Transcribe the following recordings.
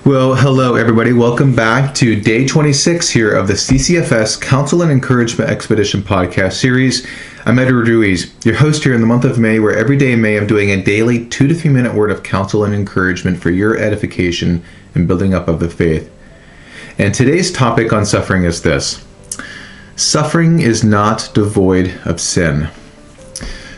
Well, hello everybody. Welcome back to day 26 here of the CCFS Counsel and Encouragement Expedition podcast series. I'm Edward Ruiz, your host here in the month of May, where every day in May I'm doing a daily 2 to 3 minute word of counsel and encouragement for your edification and building up of the faith. And today's topic on suffering is this: suffering is not devoid of sin.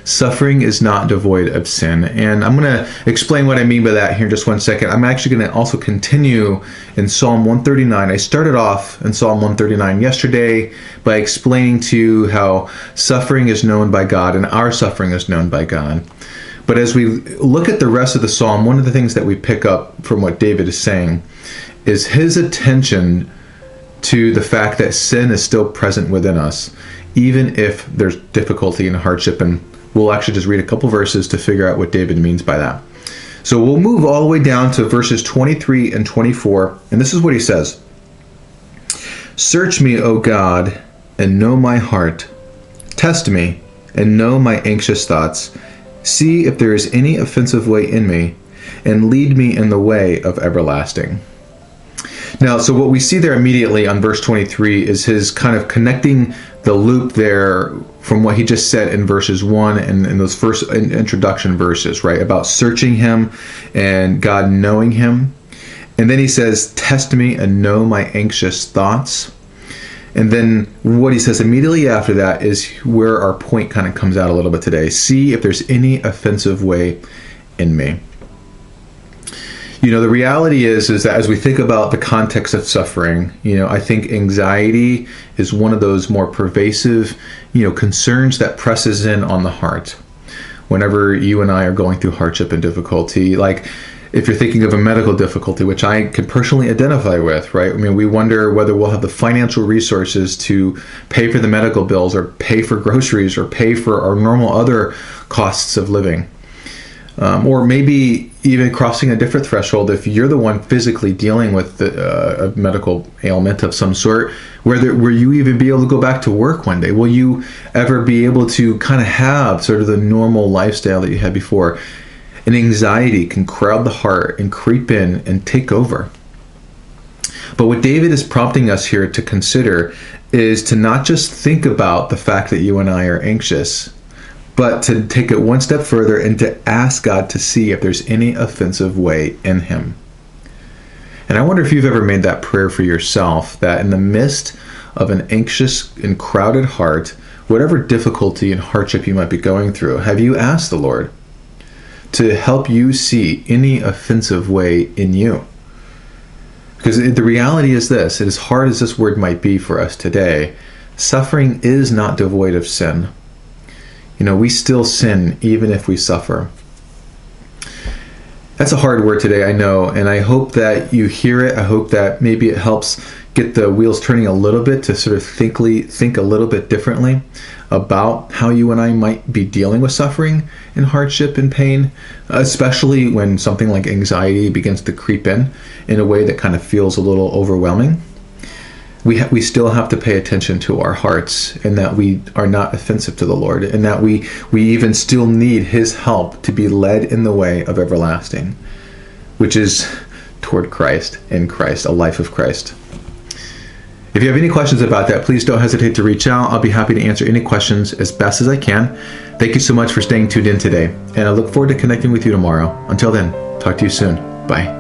Suffering is not devoid of sin. And I'm going to explain what I mean by that here in just 1 second. I'm actually going to also continue in Psalm 139. I started off in Psalm 139 yesterday by explaining to you how suffering is known by God and our suffering is known by God. But as we look at the rest of the Psalm, one of the things that we pick up from what David is saying is his attention to the fact that sin is still present within us, even if there's difficulty and hardship. And we'll actually just read a couple verses to figure out what David means by that. So we'll move all the way down to verses 23 and 24, and this is what he says. "Search me, O God, and know my heart. Test me, and know my anxious thoughts. See if there is any offensive way in me, and lead me in the way of everlasting." Now, so what we see there immediately on verse 23 is his kind of connecting the loop there from what he just said in verses 1 and in those first introduction verses, right? About searching him and God knowing him. And then he says, "Test me and know my anxious thoughts." And then what he says immediately after that is where our point kind of comes out a little bit today. See if there's any offensive way in me. You know, the reality is that as we think about the context of suffering, I think anxiety is one of those more pervasive, concerns that presses in on the heart. Whenever you and I are going through hardship and difficulty, like if you're thinking of a medical difficulty, which I could personally identify with, right? I mean, we wonder whether we'll have the financial resources to pay for the medical bills or pay for groceries or pay for our normal other costs of living. Or maybe even crossing a different threshold if you're the one physically dealing with a medical ailment of some sort. Will you even be able to go back to work one day? Will you ever be able to kind of have sort of the normal lifestyle that you had before? And anxiety can crowd the heart and creep in and take over. But what David is prompting us here to consider is to not just think about the fact that you and I are anxious, but to take it one step further and to ask God to see if there's any offensive way in him. And I wonder if you've ever made that prayer for yourself, that in the midst of an anxious and crowded heart, whatever difficulty and hardship you might be going through, have you asked the Lord to help you see any offensive way in you? Because the reality is this: as hard as this word might be for us today, suffering is not devoid of sin. We still sin even if we suffer. That's a hard word today, I know, and I hope that you hear it. I hope that maybe it helps get the wheels turning a little bit to sort of think a little bit differently about how you and I might be dealing with suffering and hardship and pain, especially when something like anxiety begins to creep in a way that kind of feels a little overwhelming. We still have to pay attention to our hearts, and that we are not offensive to the Lord, and that we even still need his help to be led in the way of everlasting, which is toward Christ, in Christ, a life of Christ. If you have any questions about that, please don't hesitate to reach out. I'll be happy to answer any questions as best as I can. Thank you so much for staying tuned in today, and I look forward to connecting with you tomorrow. Until then, talk to you soon. Bye.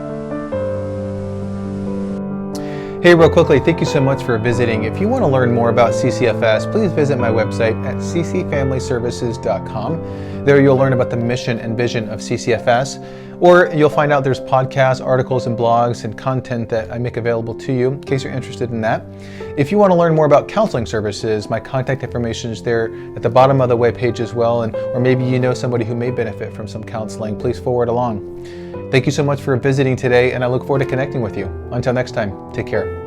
Hey, real quickly, thank you so much for visiting. If you want to learn more about CCFS, please visit my website at ccfamilyservices.com. There you'll learn about the mission and vision of CCFS, or you'll find out there's podcasts, articles, and blogs and content that I make available to you in case you're interested in that. If you want to learn more about counseling services, my contact information is there at the bottom of the webpage as well, or maybe you know somebody who may benefit from some counseling, please forward along. Thank you so much for visiting today, and I look forward to connecting with you. Until next time, take care.